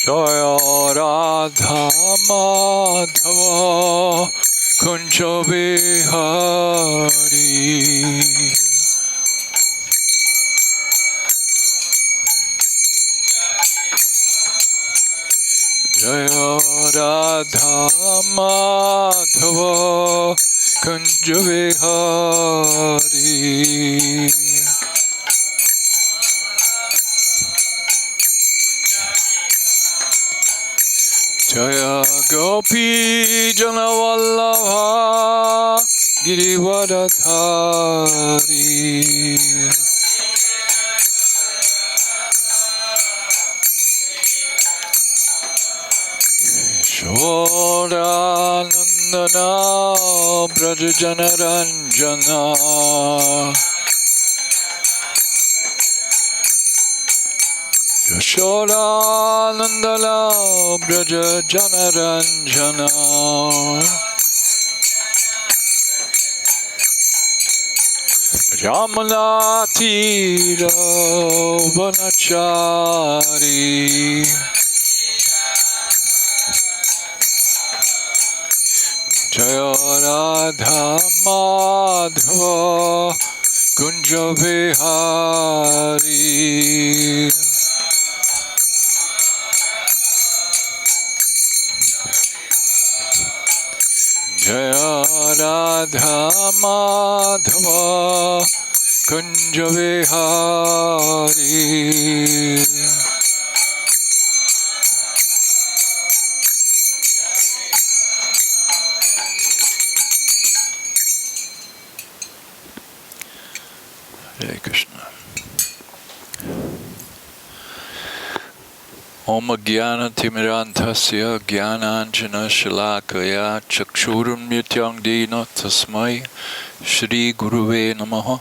Jaya Radha Madhava Kunja Vihari. Jaya Radha Madhava Kunja Vihari. Jaya Gopi Jana Vallabha Girivardhari. Shodanandana Braja Janaranjana. Shodanandana Braja Janaranjana. Ramana Tira Vanachari. Jaya Radha Madhava Kunja Vihari. Jaya Radha Madhava Kunja Vihari. Hare Krishna. Om Jnana Timirantasya Jnananjana Shalakaya Chakshurum Nityang Dina Tasmai Shri Guruve Namaha.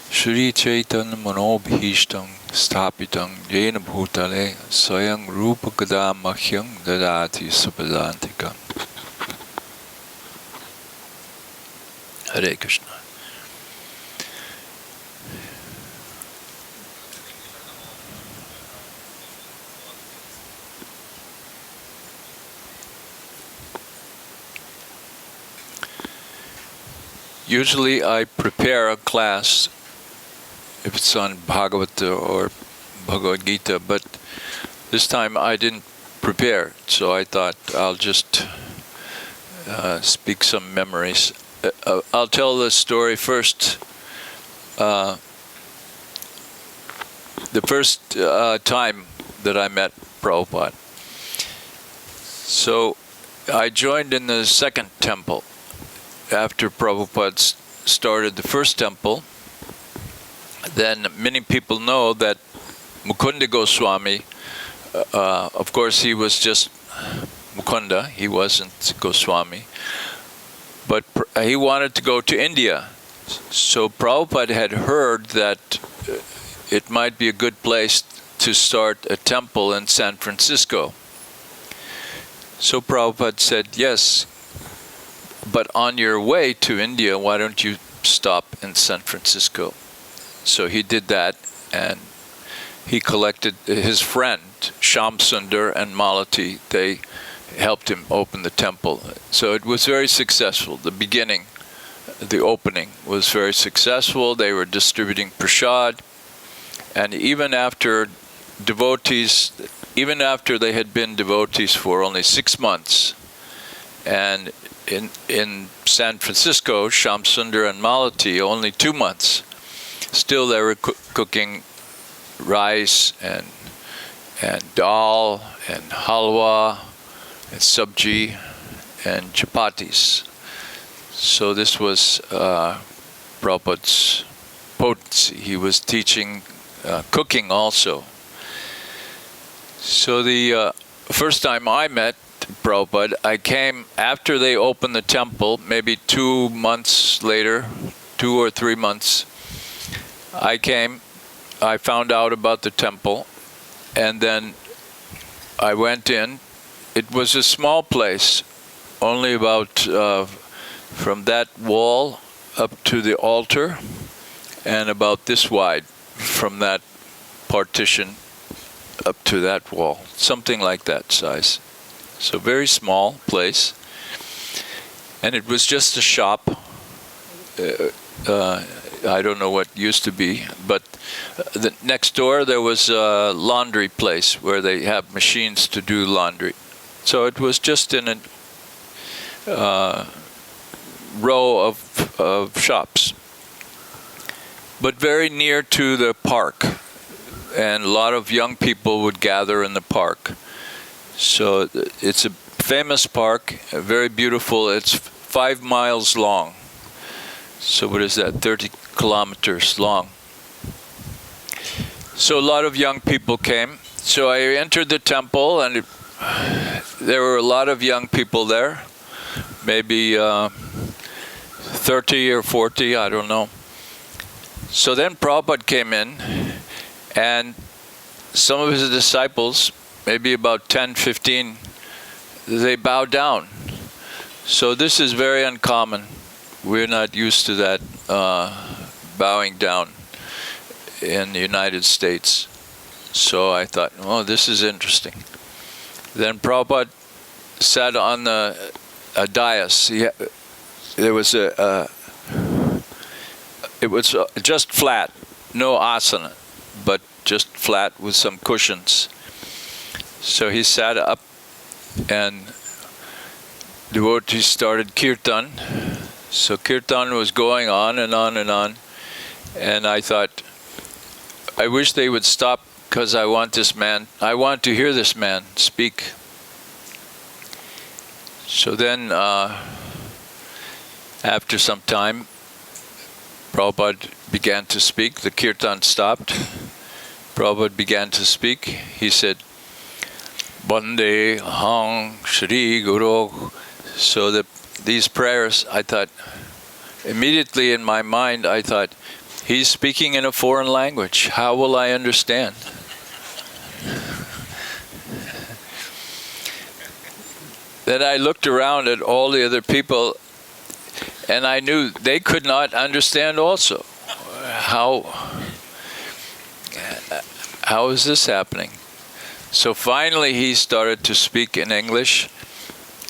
Shri Chaitanya Manobhishtam Sthapitam Jena Bhutale Swayam Rupa Kadamahyam Dadati Sapadantikam. Hare Krishna. Usually I prepare a class if it's on Bhagavata or Bhagavad Gita, but this time I didn't prepare, so I thought I'll just speak some memories. I'll tell the story first. The first time that I met Prabhupada. So I joined in the second temple. After Prabhupada started the first temple, then many people know that Mukunda Goswami, of course he was just Mukunda, he wasn't Goswami, but he wanted to go to India. So Prabhupada had heard that it might be a good place to start a temple in San Francisco. So Prabhupada said, yes, but on your way to India, why don't you stop in San Francisco? So he did that, and he collected his friend, Shyam Sundar and Malati. They helped him open the temple. So it was very successful. The beginning, the opening was very successful. They were distributing prasad. And even after they had been devotees for only 6 months, and in San Francisco, Shyam Sundar and Malati, only 2 months. Still they were cooking rice and dal and halwa and sabji and chapatis. So this was Prabhupada's potency. He was teaching cooking also. So the first time I met Prabhupada, I came after they opened the temple, maybe 2 months later, 2 or 3 months. I came, I found out about the temple, and then I went in. It was a small place, only about from that wall up to the altar, and about this wide from that partition up to that wall, something like that size. So very small place. And it was just a shop. I don't know what used to be, but next door there was a laundry place where they have machines to do laundry. So it was just in a row of shops, but very near to the park, and a lot of young people would gather in the park. So it's a famous park, very beautiful. It's 5 miles long. So what is that, 30 kilometers long. So a lot of young people came. So I entered the temple, and there were a lot of young people there, maybe 30 or 40, I don't know. So then Prabhupada came in, and some of his disciples, maybe about 10, 15, they bowed down. So this is very uncommon. We're not used to that bowing down in the United States. So I thought, oh, this is interesting. Then Prabhupada sat on a dais. There was it was just flat, no asana, but just flat with some cushions. So he sat up, and devotees started kirtan. So kirtan was going on and on and on. And I thought, I wish they would stop, because I want to hear this man speak. So then, after some time, Prabhupada began to speak. The kirtan stopped. Prabhupada began to speak. He said, Bande Hang Shri Guru. So these prayers, I thought, immediately in my mind, I thought, he's speaking in a foreign language. How will I understand? Then I looked around at all the other people, and I knew they could not understand also. How is this happening? So finally he started to speak in English,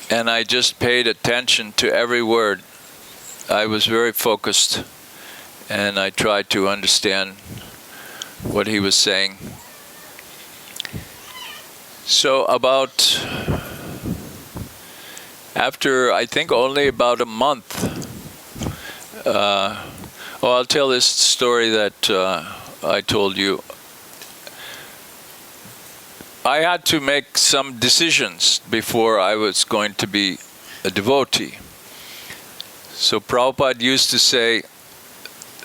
and I just paid attention to every word. I was very focused, and I tried to understand what he was saying. So after I think only about a month, I'll tell this story that I told you. I had to make some decisions before I was going to be a devotee. So Prabhupada used to say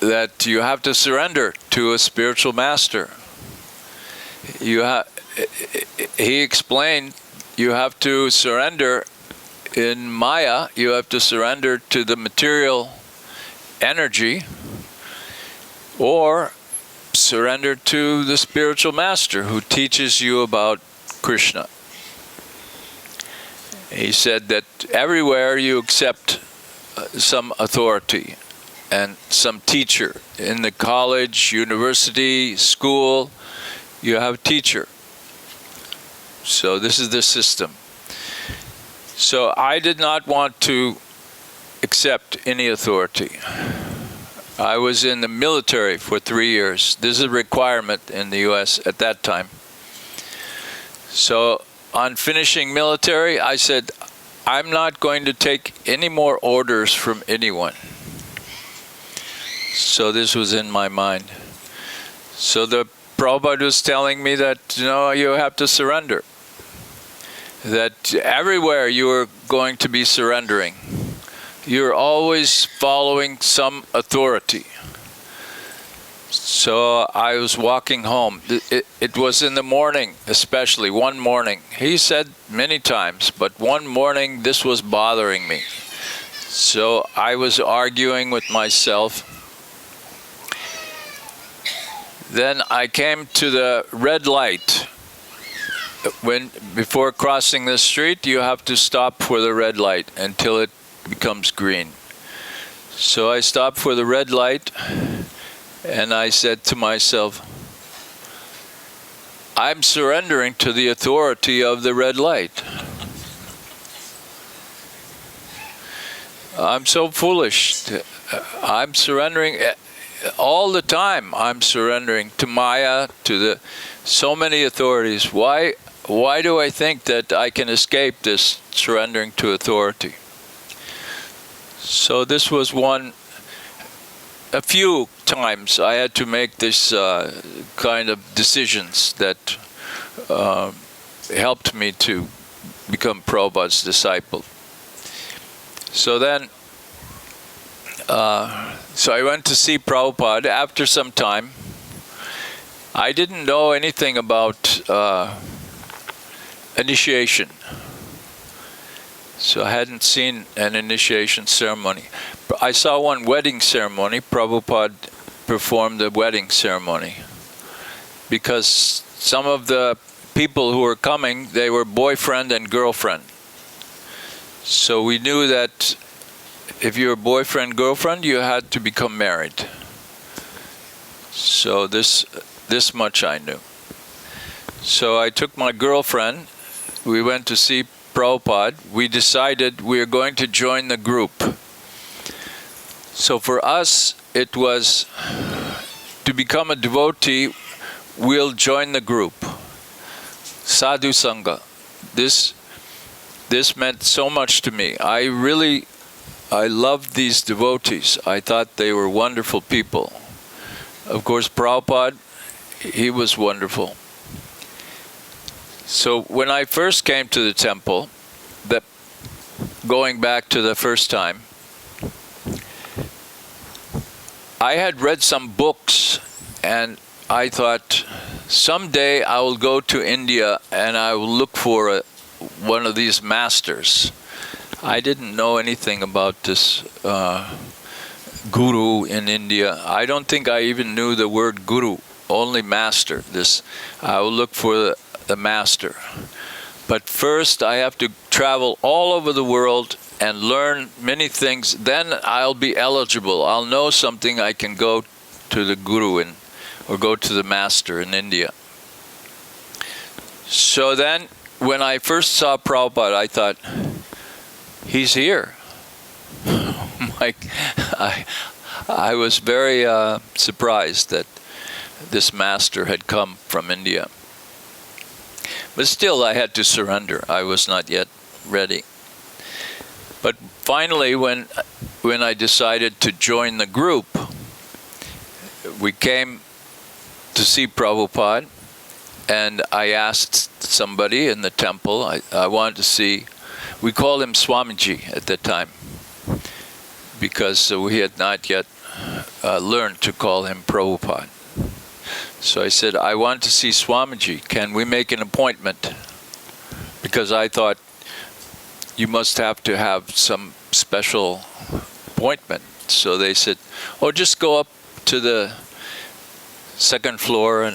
that you have to surrender to a spiritual master. He explained you have to surrender in Maya, you have to surrender to the material energy, or surrender to the spiritual master who teaches you about Krishna. He said that everywhere you accept some authority and some teacher. In the college, university, school, you have a teacher. So this is the system. So I did not want to accept any authority. I was in the military for 3 years. This is a requirement in the US at that time. So on finishing military, I said, I'm not going to take any more orders from anyone. So this was in my mind. So the Prabhupada was telling me that, you have to surrender. That everywhere you are going to be surrendering. You're always following some authority. So I was walking home. It was in the morning, especially one morning. He said many times, but one morning this was bothering me. So I was arguing with myself. Then I came to the red light. Before crossing the street, you have to stop for the red light until it becomes green. So I stopped for the red light, and I said to myself, I'm surrendering to the authority of the red light. I'm so foolish. I'm surrendering all the time. I'm surrendering to Maya, to so many authorities. Why do I think that I can escape this surrendering to authority? So this was a few times I had to make this kind of decisions that helped me to become Prabhupada's disciple. So then, so I went to see Prabhupada after some time. I didn't know anything about initiation. So I hadn't seen an initiation ceremony. I saw one wedding ceremony. Prabhupada performed a wedding ceremony. Because some of the people who were coming, they were boyfriend and girlfriend. So we knew that if you were boyfriend, girlfriend, you had to become married. So this much I knew. So I took my girlfriend. We went to see Prabhupada. We decided we are going to join the group. So for us, it was to become a devotee, we'll join the group. Sadhu Sangha. This meant so much to me. I loved these devotees. I thought they were wonderful people. Of course, Prabhupada, he was wonderful. So when I first came to the temple, going back to the first time, I had read some books and I thought, someday I will go to India and I will look for one of these masters. I didn't know anything about this guru in India. I don't think I even knew the word guru, only master. I will look for the master. But first I have to travel all over the world and learn many things. Then I'll be eligible. I'll know something. I can go to the guru or go to the master in India. So then when I first saw Prabhupada, I thought, he's here. I was very surprised that this master had come from India. But still, I had to surrender. I was not yet ready. But finally, when I decided to join the group, we came to see Prabhupada, and I asked somebody in the temple, I wanted to see, we called him Swamiji at that time, because we had not yet learned to call him Prabhupada. So I said, I want to see Swamiji. Can we make an appointment? Because I thought you must have to have some special appointment. So they said, oh, just go up to the second floor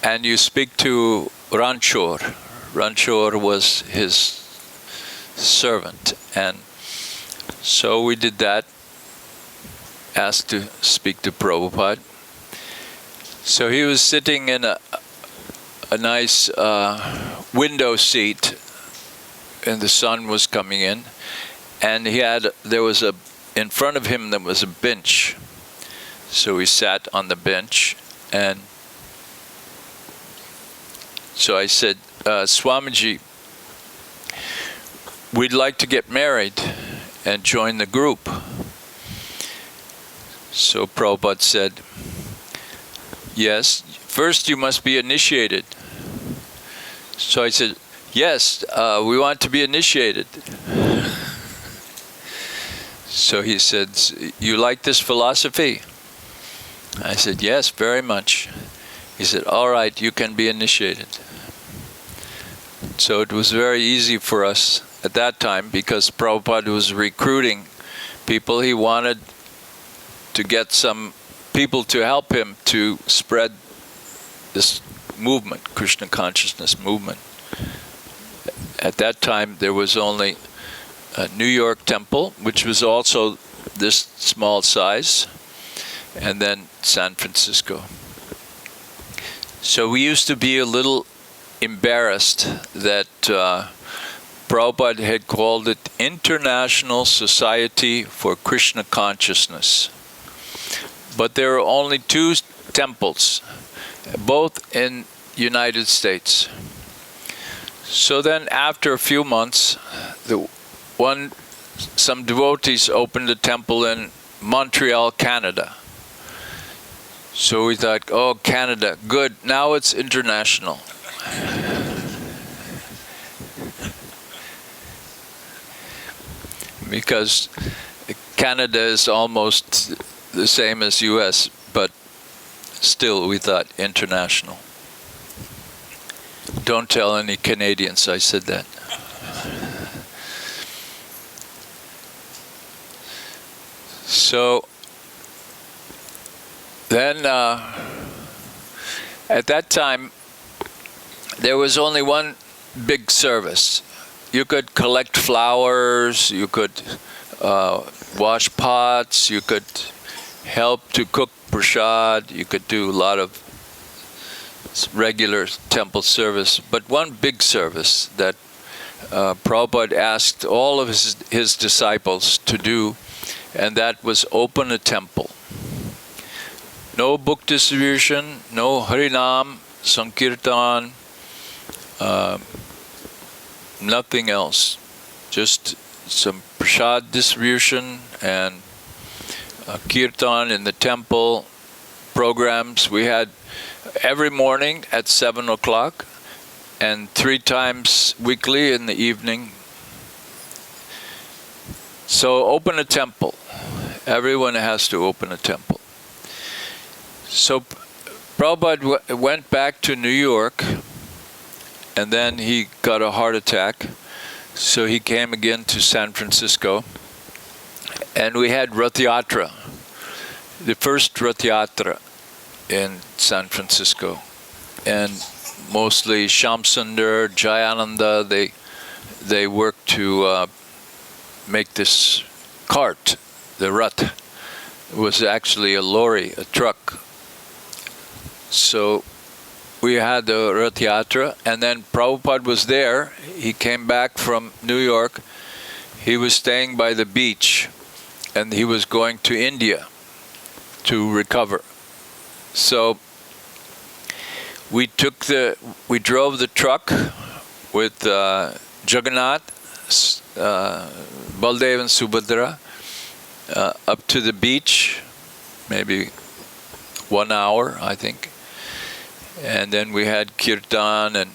and you speak to Ranchor. Ranchor was his servant. And so we did that, asked to speak to Prabhupada. So he was sitting in a nice window seat, and the sun was coming in, and in front of him there was a bench. So he sat on the bench, and so I said, Swamiji, we'd like to get married and join the group. So Prabhupada said, yes, first you must be initiated. So I said, yes, we want to be initiated. So he said, you like this philosophy? I said, yes, very much. He said, all right, you can be initiated. So it was very easy for us at that time, because Prabhupada was recruiting people. He wanted to get some people to help him to spread this movement, Krishna consciousness movement. At that time, there was only a New York temple, which was also this small size, and then San Francisco. So we used to be a little embarrassed that Prabhupada had called it International Society for Krishna Consciousness. But there are only 2 temples, both in United States. So then after a few months, some devotees opened a temple in Montreal, Canada. So we thought, oh, Canada, good, now it's international. Because Canada is almost the same as US, but still we thought international. Don't tell any Canadians I said that. So then at that time there was only one big service. You could collect flowers, you could wash pots, you could help to cook prasad, you could do a lot of regular temple service, but one big service that Prabhupada asked all of his disciples to do, and that was open a temple. No book distribution, no Harinam, Sankirtan, nothing else. Just some prasad distribution and kirtan in the temple, programs. We had every morning at 7 o'clock and 3 times weekly in the evening. So open a temple. Everyone has to open a temple. So Prabhupada went back to New York, and then he got a heart attack. So he came again to San Francisco, and we had Rath Yatra, the first Rath Yatra in San Francisco. And mostly Shamsundar, Jayananda, they worked to make this cart, the Rath. It was actually a lorry, a truck. So we had the Rath Yatra, and then Prabhupada was there. He came back from New York. He was staying by the beach, and he was going to India to recover. So we drove the truck with Jagannath, Baldev and Subhadra up to the beach, maybe 1 hour, I think. And then we had kirtan, and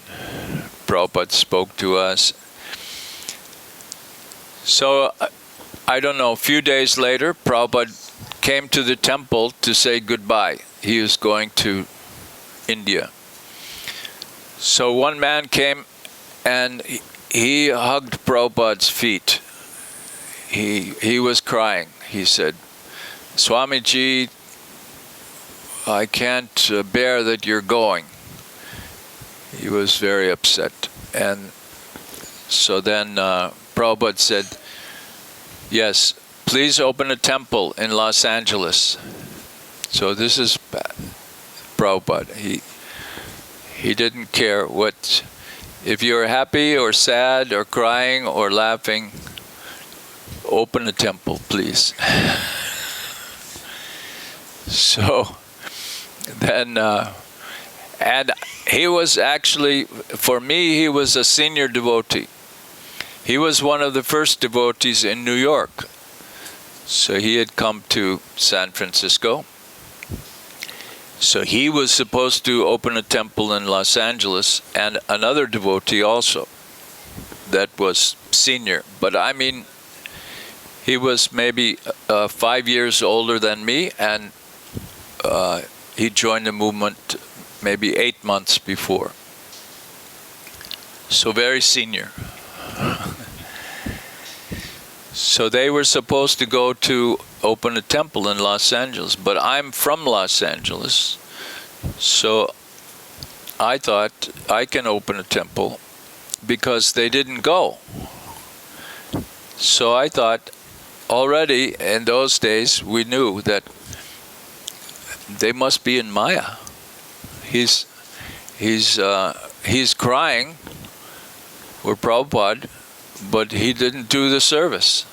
Prabhupada spoke to us. So, I don't know, a few days later, Prabhupada came to the temple to say goodbye. He was going to India. So one man came and he hugged Prabhupada's feet. He was crying. He said, Swamiji, I can't bear that you're going. He was very upset. And so then Prabhupada said, yes, please open a temple in Los Angeles. So this is Prabhupada. He didn't care what, if you're happy or sad or crying or laughing, open a temple, please. So then, and he was actually, for me, he was a senior devotee. He was one of the first devotees in New York. So he had come to San Francisco. So he was supposed to open a temple in Los Angeles, and another devotee also that was senior. But I mean, he was maybe 5 years older than me, and he joined the movement maybe 8 months before. So very senior. So they were supposed to go to open a temple in Los Angeles, but I'm from Los Angeles, so I thought I can open a temple because they didn't go. So I thought, already in those days we knew that they must be in Maya. He's he's crying for Prabhupada, but he didn't do the service.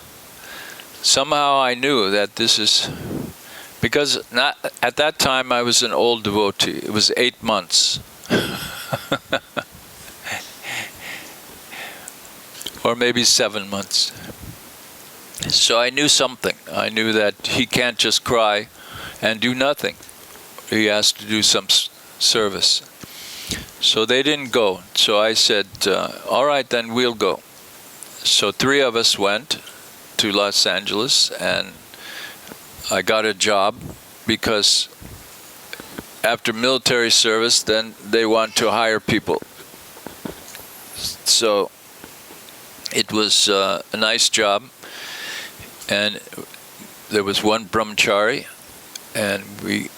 Somehow I knew that this is, because not, at that time I was an old devotee. It was 8 months. Or maybe 7 months. So I knew something. I knew that he can't just cry and do nothing. He has to do some service. So they didn't go. So I said, all right, then we'll go. So 3 of us went to Los Angeles, and I got a job because after military service, then they want to hire people. So it was a nice job, and there was one brahmachari, and we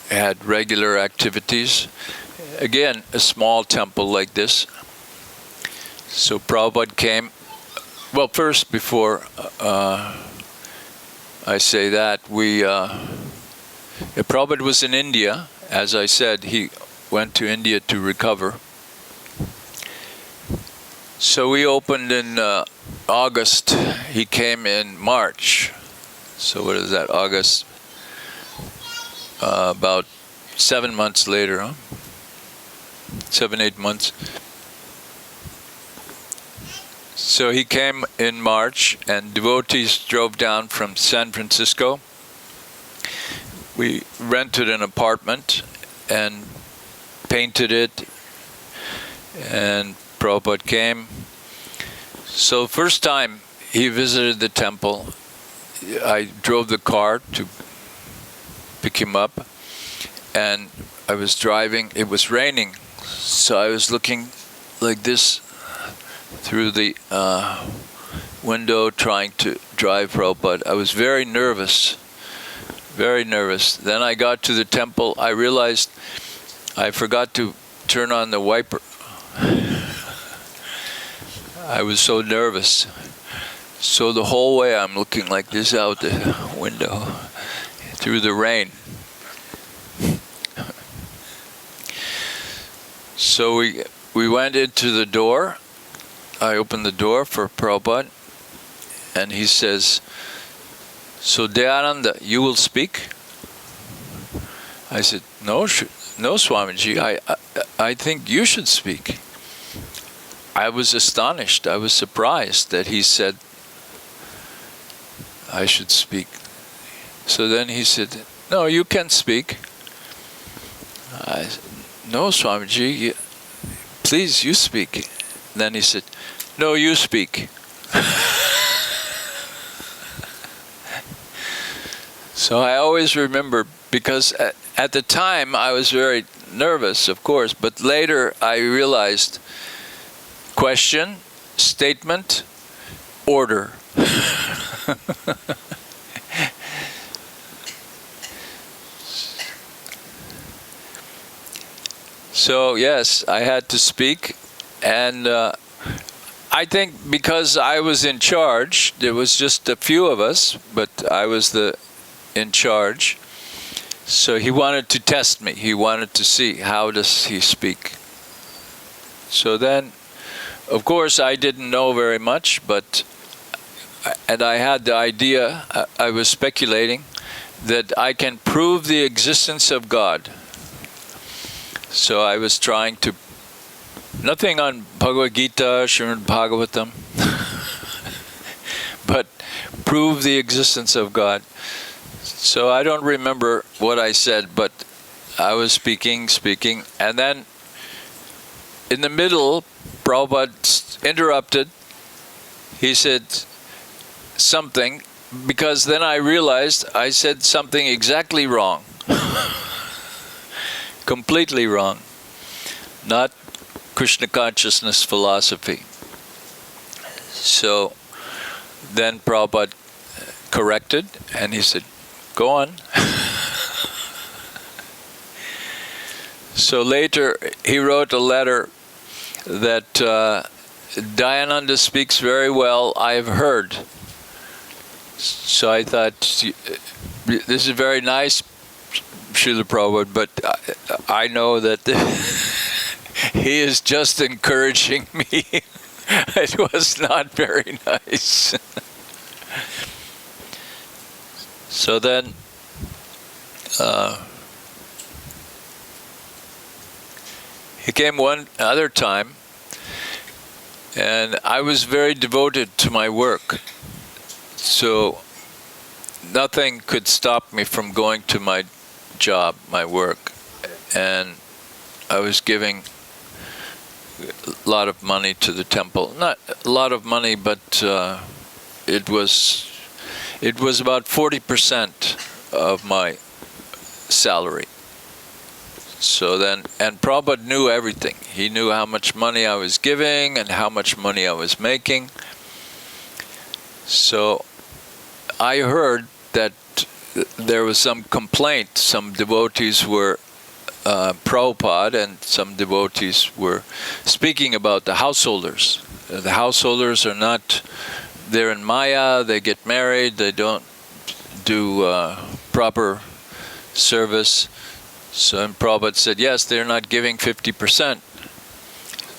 had regular activities. Again, a small temple like this. So Prabhupada came. Well, first, before I say that, Prabhupada was in India. As I said, he went to India to recover. So we opened in August. He came in March. So what is that, August? About 7 months later, huh? 7, 8 months. So he came in March, and devotees drove down from San Francisco. We rented an apartment and painted it, and Prabhupada came. So first time he visited the temple, I drove the car to pick him up, and I was driving. It was raining, so I was looking like this through the window trying to drive Prabhupada. I was very nervous, very nervous. Then I got to the temple. I realized I forgot to turn on the wiper. I was so nervous. So the whole way I'm looking like this out the window through the rain. So we went into the door. I opened the door for Prabhupada, and he says, "So Dayananda, you will speak?" I said, "No, Swamiji, I think you should speak." I was astonished. I was surprised that he said I should speak. So then he said, "No, you can speak." I said, "No, Swamiji, please, you speak." Then he said, "No, you speak." So I always remember, because at the time I was very nervous, of course, but later I realized question, statement, order. So yes, I had to speak, and I think because I was in charge, there was just a few of us, but I was in charge. So he wanted to test me. He wanted to see how does he speak. So then, of course, I didn't know very much, and I had the idea, I was speculating, that I can prove the existence of God. So I was trying to, nothing on Bhagavad Gita, Srimad Bhagavatam, but prove the existence of God. So I don't remember what I said, but I was speaking, and then in the middle, Prabhupada interrupted. He said something, because then I realized I said something exactly wrong. Completely wrong. Not Krishna consciousness philosophy. So then Prabhupada corrected, and he said, "Go on." So later he wrote a letter that Dayananda speaks very well, I've heard. So I thought, this is very nice, Srila Prabhupada, but I know that he is just encouraging me. It was not very nice. So then, he came one other time, and I was very devoted to my work. So nothing could stop me from going to my job, my work. And I was giving a lot of money to the temple. Not a lot of money, but it was about 40% of my salary. So then, and Prabhupada knew everything. He knew how much money I was giving and how much money I was making. So I heard that there was some complaint. Some devotees were Prabhupada, and some devotees were speaking about the householders. The householders are not, they're in Maya, they get married, they don't do proper service. So and Prabhupada said, yes, they're not giving 50%.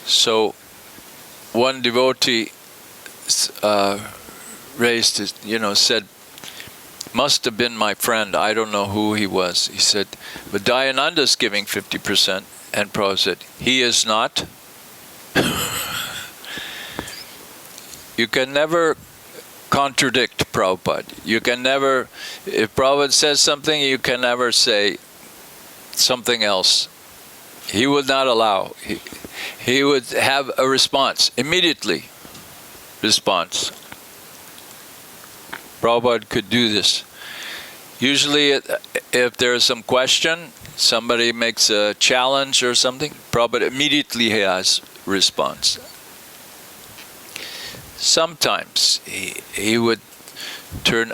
So one devotee raised his, said, must have been my friend, I don't know who he was. He said, but Dayananda's giving 50%. And Prabhupada said, he is not. You can never contradict Prabhupada. You can never, if Prabhupada says something, you can never say something else. He would not allow. He would have a response, immediately response. Prabhupada could do this. Usually, if there is some question, somebody makes a challenge or something, Prabhupada immediately has response. Sometimes he would turn,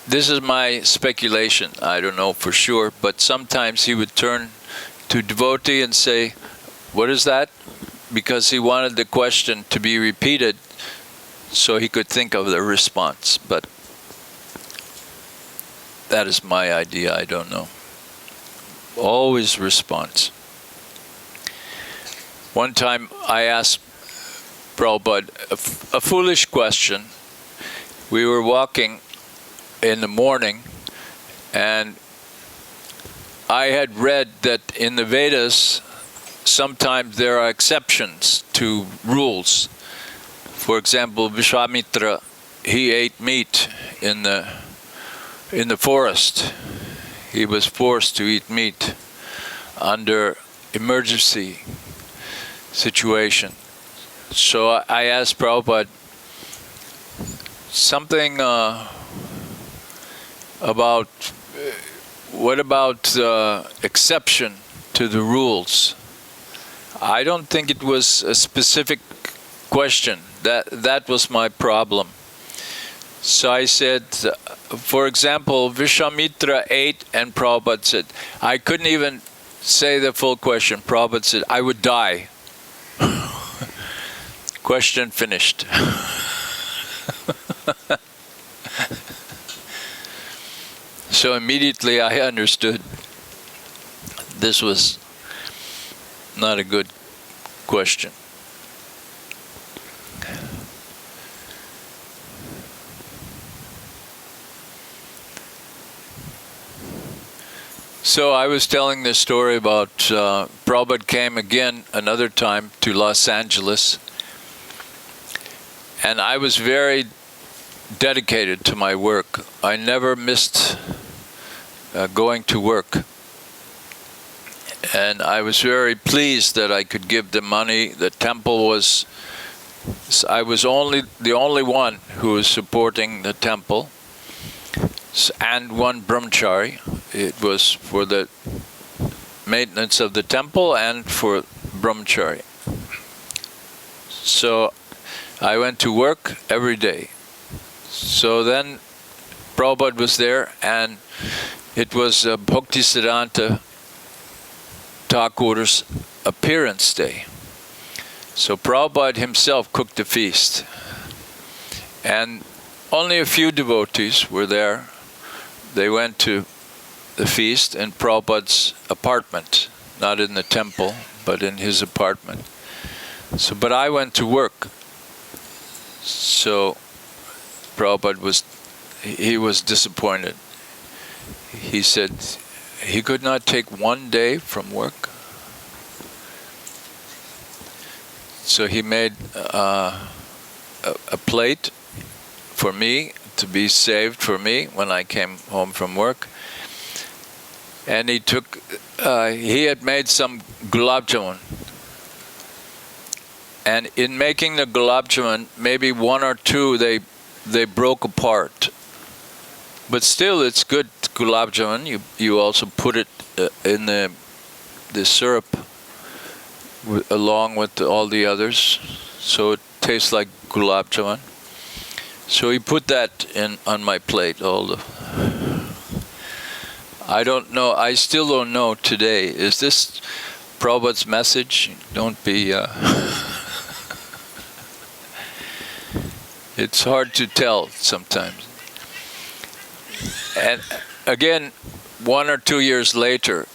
this is my speculation, I don't know for sure, but sometimes he would turn to devotee and say, what is that? Because he wanted the question to be repeated so he could think of the response. But that is my idea, I don't know. Always response. One time I asked Prabhupada a foolish question. We were walking in the morning, and I had read that in the Vedas, sometimes there are exceptions to rules. For example, Vishwamitra, he ate meat in the forest. He was forced to eat meat under emergency situation. So I asked Prabhupada something about, what about exception to the rules? I don't think it was a specific question. That was my problem. So I said, for example, Vishwamitra ate, and Prabhupada said, I couldn't even say the full question. Prabhupada said, I would die. Question finished. So immediately I understood this was not a good question. So I was telling this story about Prabhupada came again another time to Los Angeles, and I was very dedicated to my work. I never missed going to work, and I was very pleased that I could give the money. The temple was, I was the only one who was supporting the temple, and one brahmachari. It was for the maintenance of the temple and for brahmachari. So I went to work every day. So then Prabhupada was there, and it was Bhaktisiddhanta Thakur's appearance day. So Prabhupada himself cooked the feast. And only a few devotees were there. They went to the feast in Prabhupada's apartment, not in the temple, but in his apartment. So, but I went to work. So Prabhupada was disappointed. He said he could not take one day from work. So he made a plate for me to be saved for me when I came home from work. And he had made some gulab jamun. And in making the gulab jamun, maybe one or two they broke apart. But still, it's good gulab jamun. You also put it in the syrup along with all the others, so it tastes like gulab jamun. So he put that on my plate. I don't know. I still don't know today. Is this Prabhupada's message? Don't be. It's hard to tell sometimes. And again, 1 or 2 years later,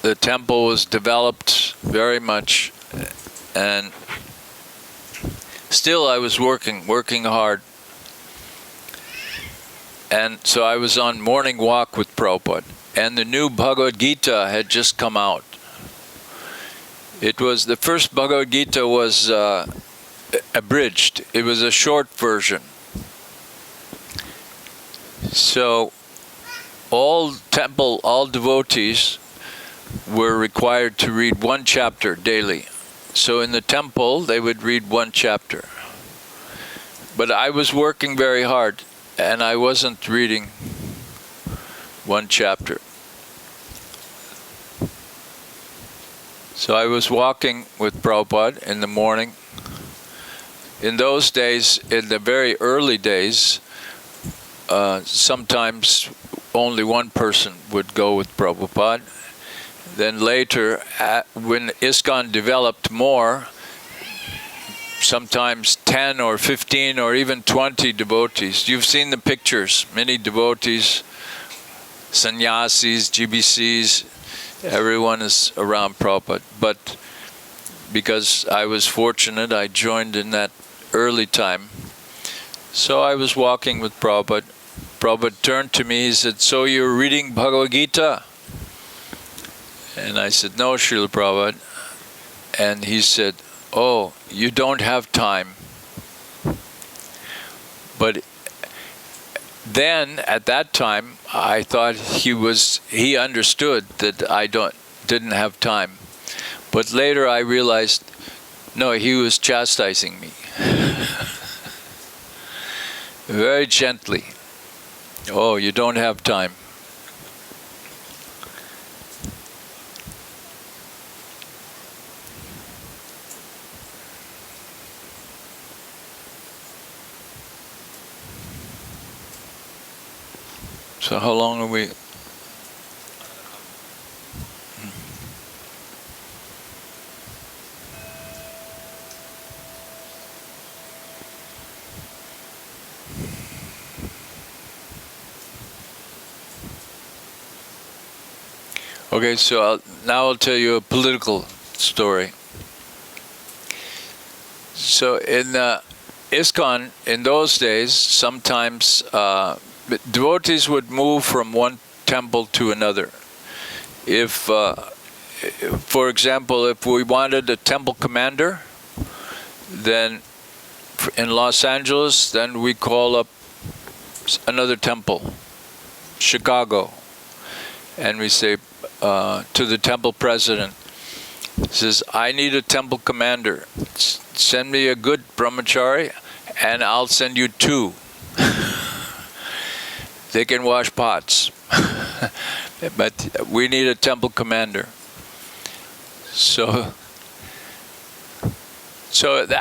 the temple was developed very much, and still I was working hard. And so I was on morning walk with Prabhupada, and the new Bhagavad Gita had just come out. It was, the first Bhagavad Gita was abridged. It was a short version. So all devotees were required to read one chapter daily. So in the temple, they would read one chapter. But I was working very hard, and I wasn't reading one chapter. So I was walking with Prabhupada in the morning. In those days, in the very early days, sometimes only one person would go with Prabhupada. Then later, when ISKCON developed more, sometimes 10 or 15 or even 20 devotees. You've seen the pictures, many devotees, sannyasis, GBCs, everyone is around Prabhupada. But because I was fortunate, I joined in that early time. So I was walking with Prabhupada. Prabhupada turned to me, he said, "So you're reading Bhagavad Gita?" And I said, "No, Srila Prabhupada." And he said, "Oh, you don't have time." But then, at that time, I thought he understood that I didn't have time. But later I realized, no, he was chastising me. Very gently. "Oh, you don't have time." So how long are we? Okay, so now I'll tell you a political story. So in ISKCON, in those days, sometimes devotees would move from one temple to another. If, for example, if we wanted a temple commander, then in Los Angeles, then we call up another temple, Chicago, and we say to the temple president, says, "I need a temple commander. Send me a good brahmachari, and I'll send you 2. They can wash pots." But we need a temple commander. So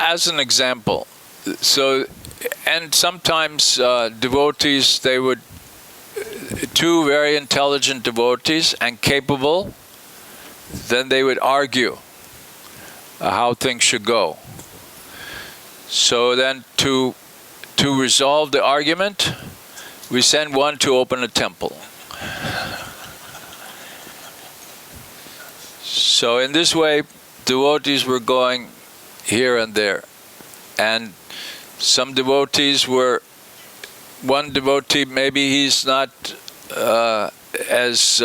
as an example, and sometimes devotees, they would, 2 very intelligent devotees and capable, then they would argue how things should go. So then to resolve the argument, we send one to open a temple. So in this way, devotees were going here and there. And some devotees were, one devotee, maybe he's not as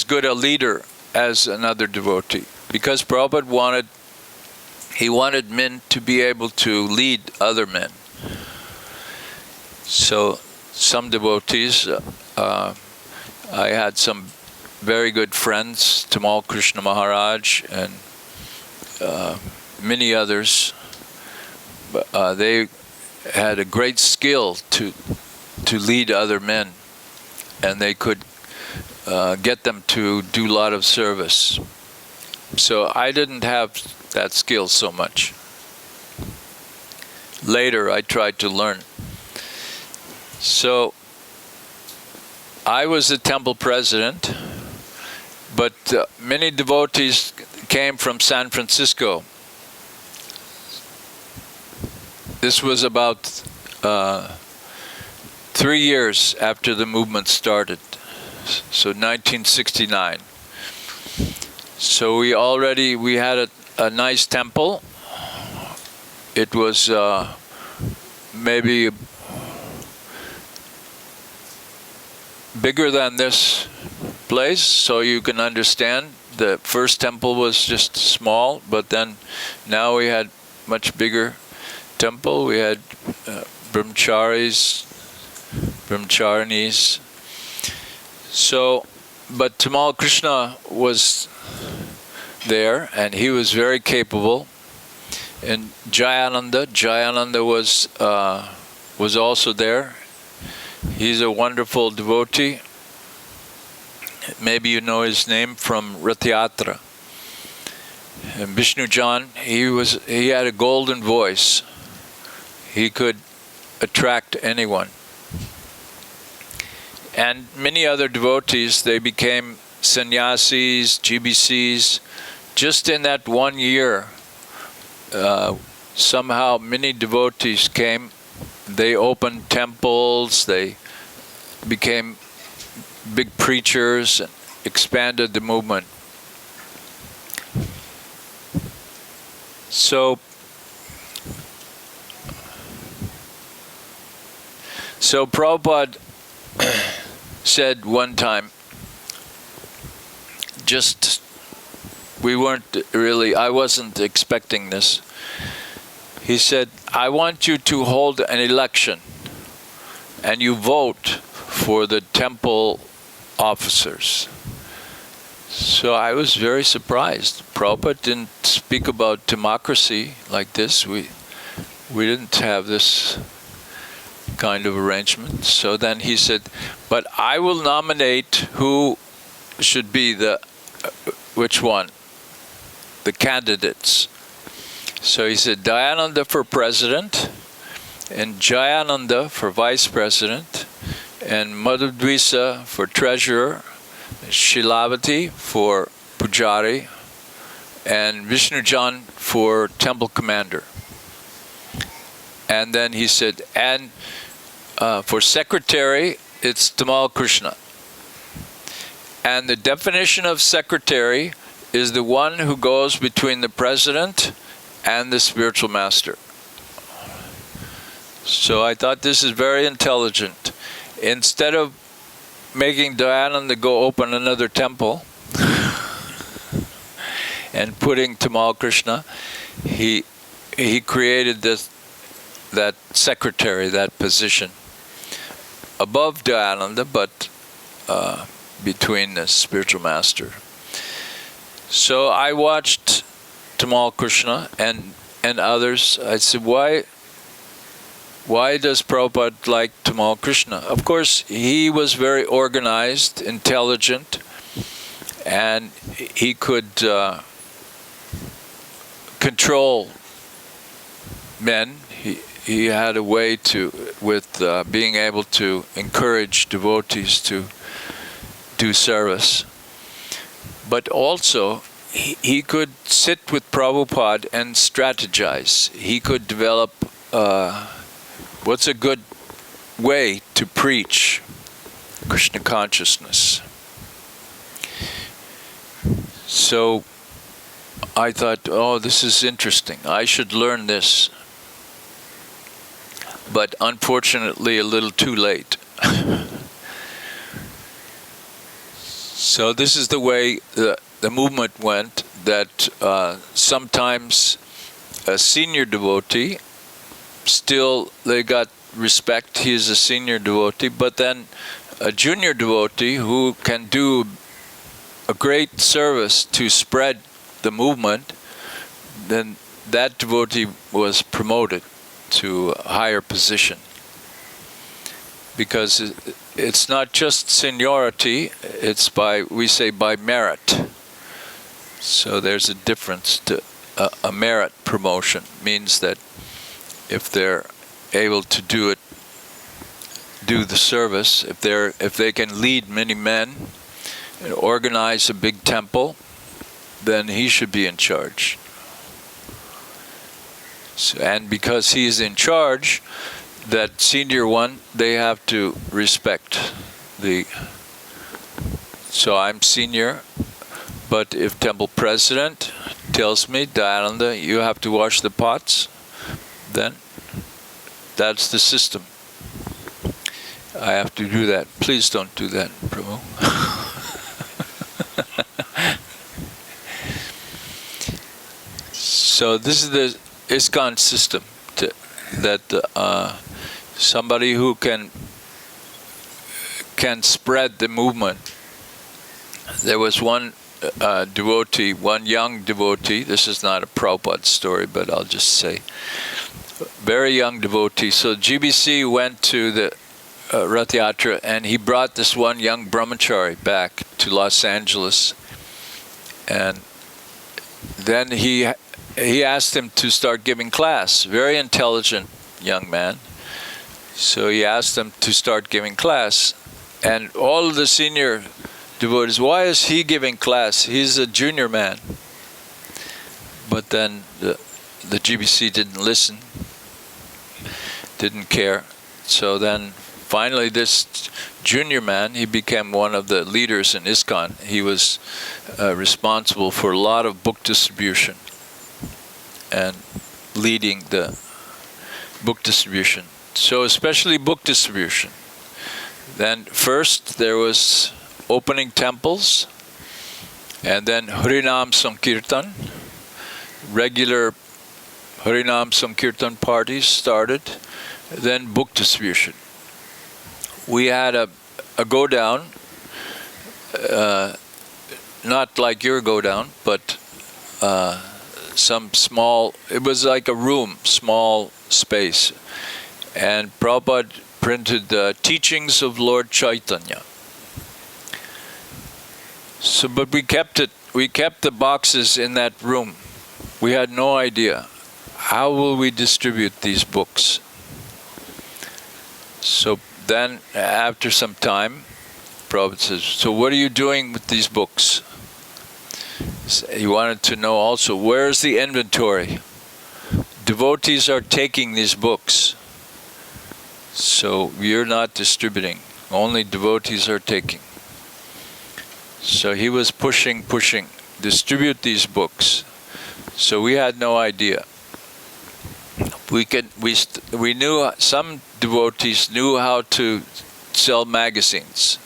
good a leader as another devotee. Because Prabhupada wanted men to be able to lead other men. So some devotees, I had some very good friends, Tamal Krishna Maharaj and many others. They had a great skill to lead other men, and they could get them to do a lot of service. So I didn't have that skill so much. Later I tried to learn. So I was the temple president, but many devotees came from San Francisco. This was about 3 years after the movement started, so 1969. So we had a nice temple. It was maybe bigger than this place, so you can understand. The first temple was just small, but then now we had much bigger temple. We had brahmacharinis. So, but Tamal Krishna was there, and he was very capable. And Jayananda was also there. He's a wonderful devotee. Maybe you know his name from Rath Yatra. And Vishnu Jan, he had a golden voice. He could attract anyone. And many other devotees, they became sannyasis, GBCs. Just in that 1 year, somehow many devotees came. They opened temples, they became big preachers, and expanded the movement. So Prabhupada said one time, I wasn't expecting this. He said, I want you to hold an election and you vote for the temple officers. So I was very surprised. Prabhupada didn't speak about democracy like this. We didn't have this kind of arrangement. So then he said, but I will nominate who should be which one? The candidates. So he said, Dayananda for president, and Jayananda for vice president, and Madhudvisa for treasurer, Shilavati for pujari, and Vishnu Jan for temple commander. And then he said, and for secretary, it's Tamal Krishna. And the definition of secretary is the one who goes between the president and the spiritual master. So I thought this is very intelligent. Instead of making Dayananda go open another temple and putting Tamal Krishna, he created that secretary, that position, above Dayananda, but between the spiritual master. So I watched Tamal Krishna and others. I said, why does Prabhupada like Tamal Krishna? Of course, he was very organized, intelligent, and he could control men. He had a way with being able to encourage devotees to do service. But also, he could sit with Prabhupada and strategize. He could develop what's a good way to preach Krishna consciousness. So I thought, oh, this is interesting. I should learn this. But unfortunately, a little too late. So this is the way the movement went, that sometimes a senior devotee, still they got respect, he is a senior devotee, but then a junior devotee who can do a great service to spread the movement, then that devotee was promoted to a higher position. Because it's not just seniority, it's we say by merit. So there's a difference to a merit promotion. Means that if they're able to do the service, if they can lead many men and organize a big temple, then he should be in charge. So, and because he's in charge, that senior one, they have to respect so I'm senior, but if temple president tells me, Dayananda, you have to wash the pots, then that's the system. I have to do that. Please don't do that, Prabhu. So this is the ISKCON system, that somebody who can spread the movement. There was one devotee, one young devotee, this is not a Prabhupada story, but I'll just say, very young devotee. So GBC went to the Rath Yatra, and he brought this one young brahmachari back to Los Angeles, and then he asked him to start giving class. Very intelligent young man. So he asked him to start giving class, and all of the senior devotees, why is he giving class? He's a junior man. But then the GBC didn't listen, didn't care. So then finally this junior man, he became one of the leaders in ISKCON. He was responsible for a lot of book distribution and leading the book distribution. So especially book distribution. Then first there was opening temples, and then Harinam Sankirtan, regular Harinam Sankirtan parties started, then book distribution. We had a go down, not like your go down, but some small, it was like a room, small space. And Prabhupada printed the teachings of Lord Chaitanya. So, but we kept the boxes in that room. We had no idea, how will we distribute these books? So then, after some time, Prabhupada says, so what are you doing with these books? He wanted to know also, where's the inventory? Devotees are taking these books. So you're not distributing, only devotees are taking. So he was pushing, distribute these books. So we had no idea. We knew, some devotees knew how to sell magazines.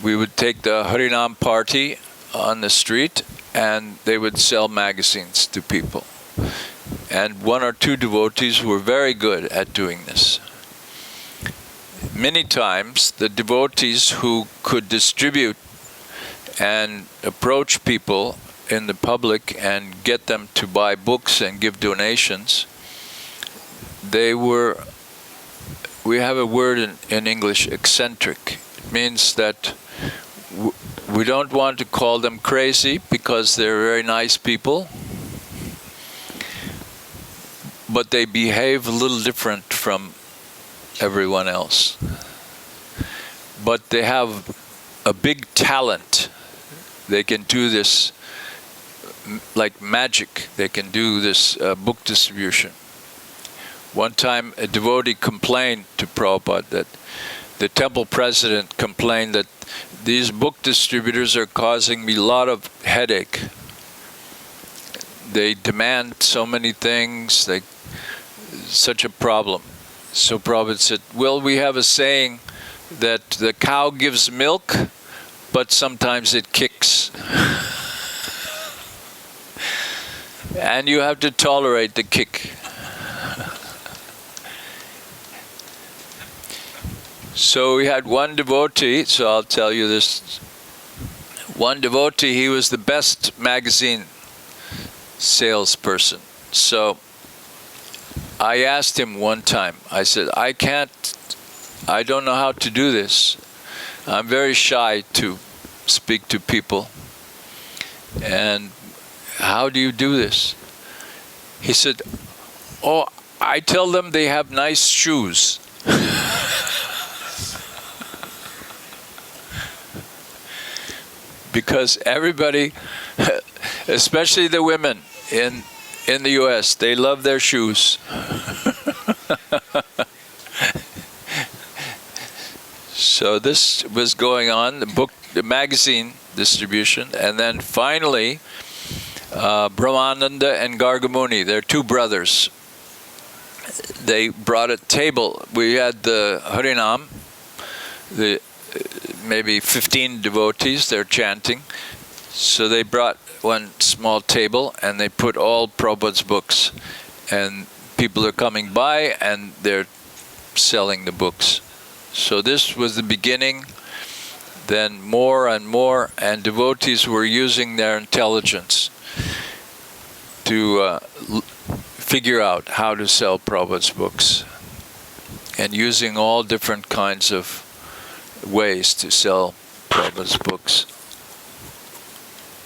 We would take the Harinam party on the street, and they would sell magazines to people. And one or two devotees were very good at doing this. Many times, the devotees who could distribute and approach people in the public and get them to buy books and give donations, we have a word in English, eccentric. It means that we don't want to call them crazy because they're very nice people, but they behave a little different from everyone else. But they have a big talent. They can do this like magic. They can do this book distribution. One time a devotee complained to Prabhupada that the temple president complained that these book distributors are causing me a lot of headache. they demand so many things, such a problem. So Prabhupada said, well, we have a saying that the cow gives milk, but sometimes it kicks. And you have to tolerate the kick. So we had one devotee, so I'll tell you this. One devotee, he was the best magazine salesperson. So I asked him one time, I said, I don't know how to do this. I'm very shy to speak to people. And how do you do this? He said, oh, I tell them they have nice shoes. Because everybody, especially the women in the US, they love their shoes. So this was going on, the magazine distribution, and then finally, Brahmananda and Gargamuni, they're two brothers. They brought a table. We had the Harinam, maybe 15 devotees, they're chanting. So they brought one small table and they put all Prabhupada's books. And people are coming by and they're selling the books. So this was the beginning. Then more and more, and devotees were using their intelligence to figure out how to sell Prabhupada's books. And using all different kinds of ways to sell Prabhupada's books.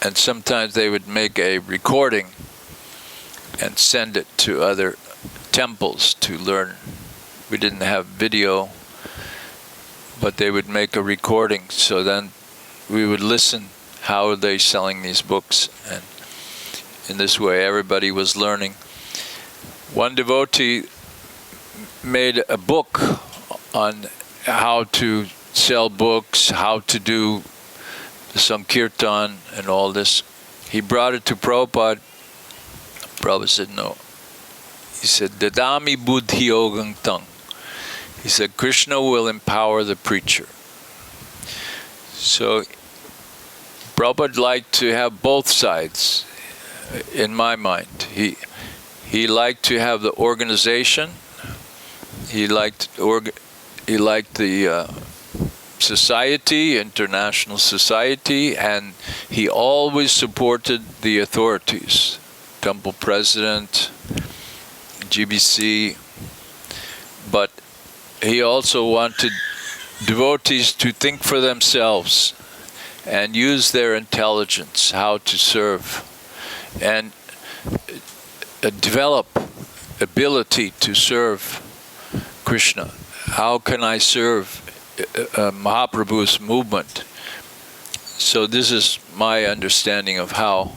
And sometimes they would make a recording and send it to other temples to learn. We didn't have video, but they would make a recording, so then we would listen, how are they selling these books? And in this way everybody was learning. One devotee made a book on how to sell books, how to do some kirtan and all this. He brought it to Prabhupada. Prabhupada said no. He said, Dadami buddhi yogam tang. He said, Krishna will empower the preacher. So Prabhupada liked to have both sides, in my mind. He liked to have the organization. He liked the society, international society, and he always supported the authorities, temple president, GBC, but he also wanted devotees to think for themselves and use their intelligence, how to serve, and develop ability to serve Krishna. How can I serve Mahaprabhu's movement? So this is my understanding of how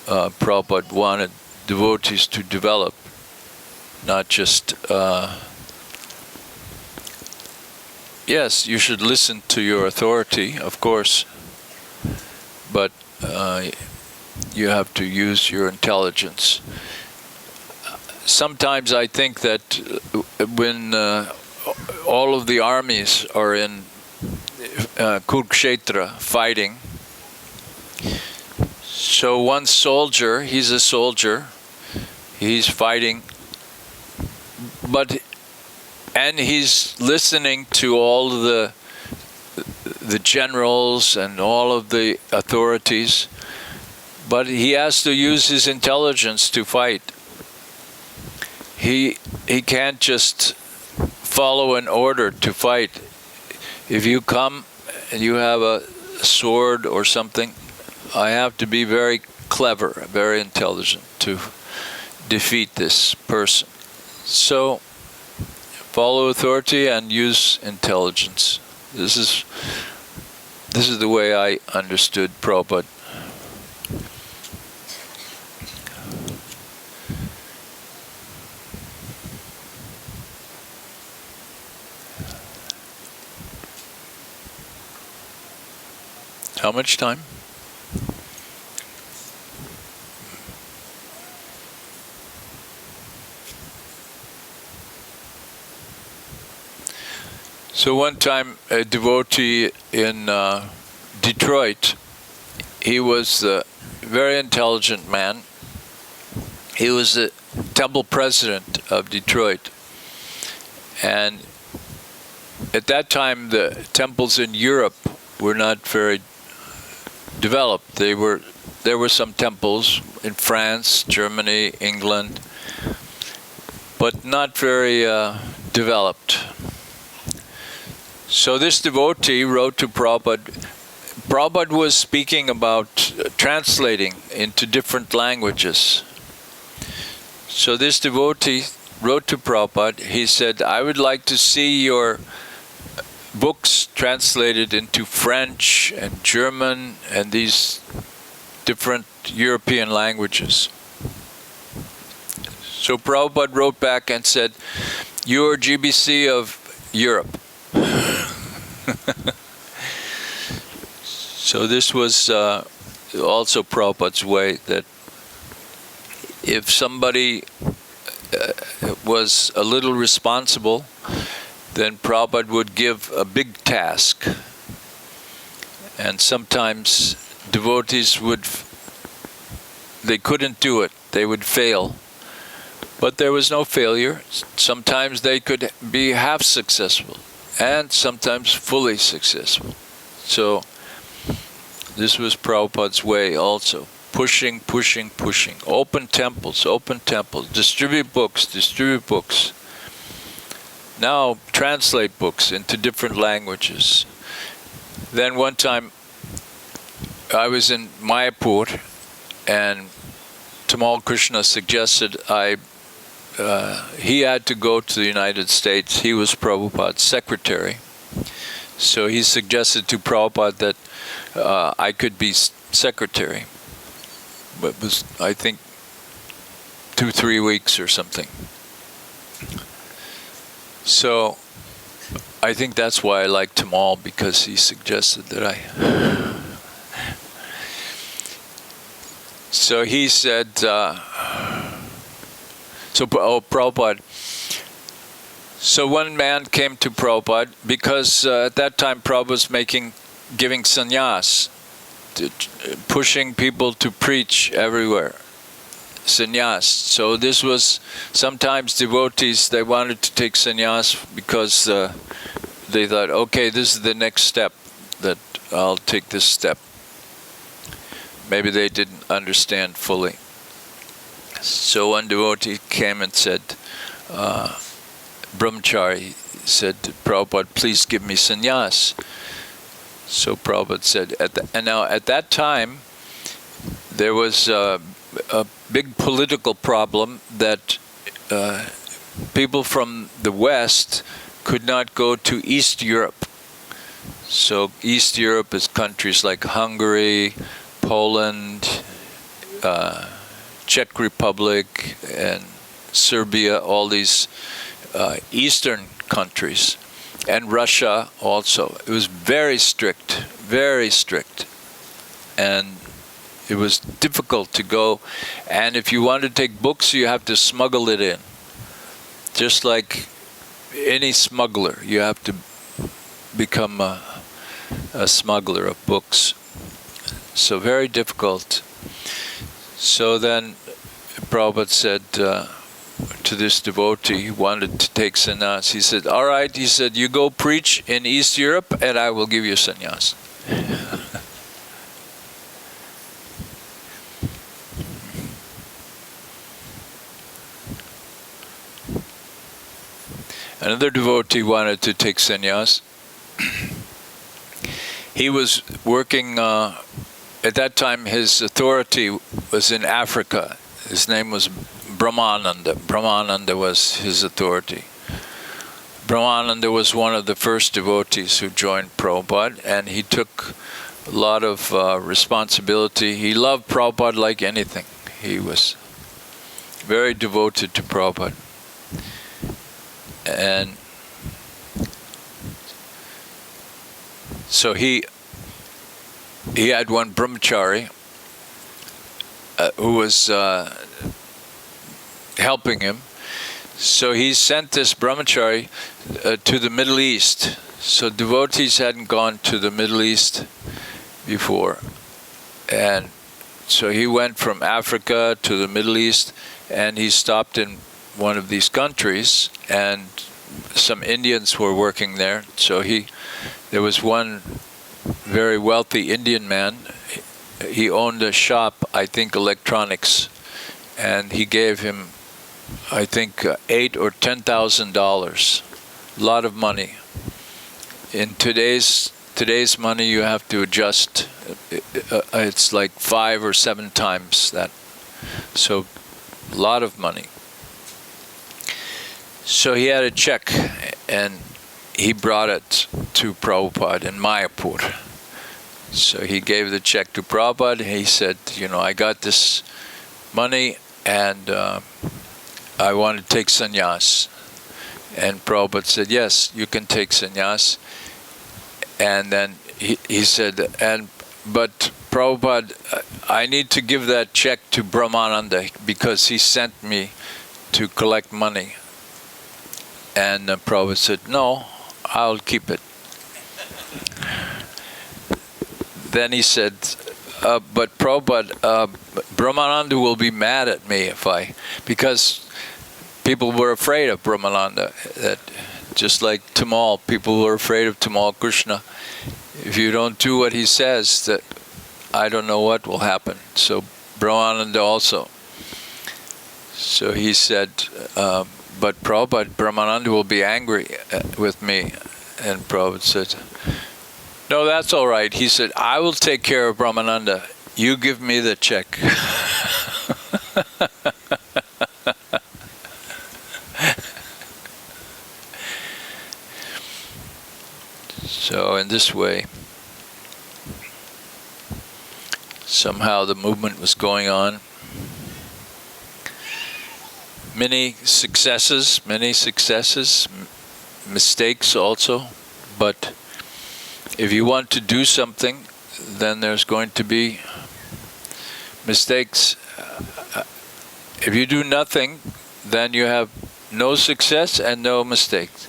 Prabhupada wanted devotees to develop, not just yes, you should listen to your authority, of course, but you have to use your intelligence. Sometimes I think that when all of the armies are in Kurukshetra fighting, so one soldier, he's a soldier, he's fighting, and he's listening to all the generals and all of the authorities, but he has to use his intelligence to fight. He can't just follow an order to fight. If you come and you have a sword or something, I have to be very clever, very intelligent to defeat this person. So follow authority and use intelligence. This is the way I understood Prabhupada. How much time? So one time, a devotee in Detroit, he was a very intelligent man. He was the temple president of Detroit. And at that time, the temples in Europe were not very developed. There were some temples in France, Germany, England, but not very developed. So this devotee wrote to Prabhupada. Prabhupada was speaking about translating into different languages. So this devotee wrote to Prabhupada. He said, I would like to see your books translated into French and German and these different European languages. So Prabhupada wrote back and said, you're GBC of Europe. So this was also Prabhupada's way, that if somebody was a little responsible, then Prabhupada would give a big task. And sometimes devotees they couldn't do it. They would fail. But there was no failure. Sometimes they could be half successful, and sometimes fully successful. So this was Prabhupada's way also. Pushing, pushing, pushing. Open temples, distribute books. Now translate books into different languages. Then one time I was in Mayapur, and Tamal Krishna suggested he had to go to the United States. He was Prabhupada's secretary. So he suggested to Prabhupada that I could be secretary. It was, I think, 2-3 weeks or something. So I think that's why I like Tamal, because he suggested that I... So he said, Prabhupada. So one man came to Prabhupada, because at that time Prabhupada was giving sannyas, pushing people to preach everywhere. Sannyas. So this was, sometimes devotees, they wanted to take sannyas because they thought, okay, this is the next step, that I'll take this step. Maybe they didn't understand fully. So one devotee came and said, Brahmachari said, Prabhupada, please give me sannyas. So Prabhupada said, at that time, there was a big political problem that people from the West could not go to East Europe. So East Europe is countries like Hungary, Poland, Czech Republic, and Serbia, all these Eastern countries, and Russia also. It was very strict, and it was difficult to go. And if you want to take books, you have to smuggle it in. Just like any smuggler, you have to become a smuggler of books. So very difficult. So then Prabhupada said to this devotee who wanted to take sannyas, he said, all right, he said, you go preach in East Europe and I will give you sannyas. Another devotee wanted to take sannyas. He was working, at that time his authority was in Africa. His name was Brahmananda. Brahmananda was his authority. Brahmananda was one of the first devotees who joined Prabhupada, and he took a lot of responsibility. He loved Prabhupada like anything. He was very devoted to Prabhupada. And so he had one brahmachari who was helping him. So he sent this brahmachari to the Middle East. So devotees hadn't gone to the Middle East before. And so he went from Africa to the Middle East, and he stopped in one of these countries, and some Indians were working there. So there was one very wealthy Indian man. He owned a shop, I think electronics, and he gave him, I think, $8,000 or $10,000. A lot of money. In today's money, you have to adjust. It's like 5 or 7 times that. So, a lot of money. So he had a check, and he brought it to Prabhupada in Mayapur. So he gave the check to Prabhupada. He said, I got this money, and I want to take sannyas. And Prabhupada said, yes, you can take sannyas. And then he said, but Prabhupada, I need to give that check to Brahmananda because he sent me to collect money. And Prabhupada said, no, I'll keep it. Then he said, but Prabhupada, Brahmananda will be mad at me because people were afraid of Brahmananda. That just like Tamal, people were afraid of Tamal Krishna. If you don't do what he says, that I don't know what will happen. So Brahmananda also. So he said, but Prabhupada, Brahmananda will be angry with me. And Prabhupada said, no, that's all right. He said, I will take care of Brahmananda. You give me the check. So in this way, somehow the movement was going on. Many successes, mistakes also, but if you want to do something, then there's going to be mistakes. If you do nothing, then you have no success and no mistakes.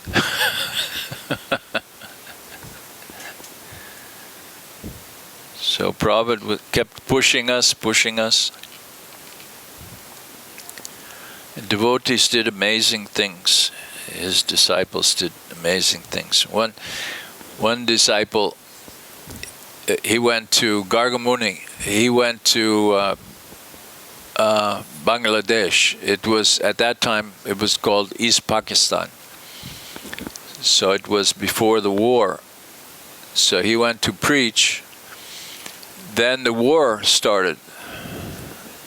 So Prabhupada kept pushing us. And devotees did amazing things. His disciples did amazing things. One disciple, he went to Gargamuni. He went to Bangladesh. It was, at that time, it was called East Pakistan. So it was before the war. So he went to preach. Then the war started.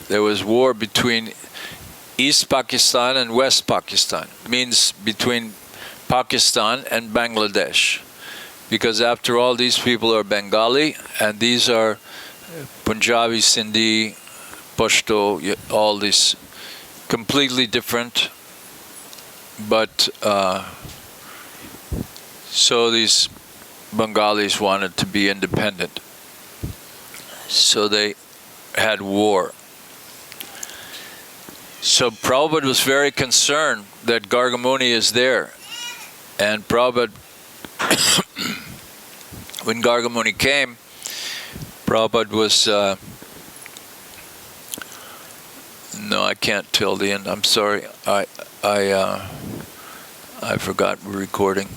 There was war between East Pakistan and West Pakistan. Means between Pakistan and Bangladesh. Because after all, these people are Bengali, and these are Punjabi, Sindhi, Pashto, all these completely different. But so these Bengalis wanted to be independent. So they had war. So Prabhupada was very concerned that Gargamuni is there. And Prabhupada, when Gargamuni came, Prabhupada was, no, I can't tell the end. I'm sorry. I forgot we're recording.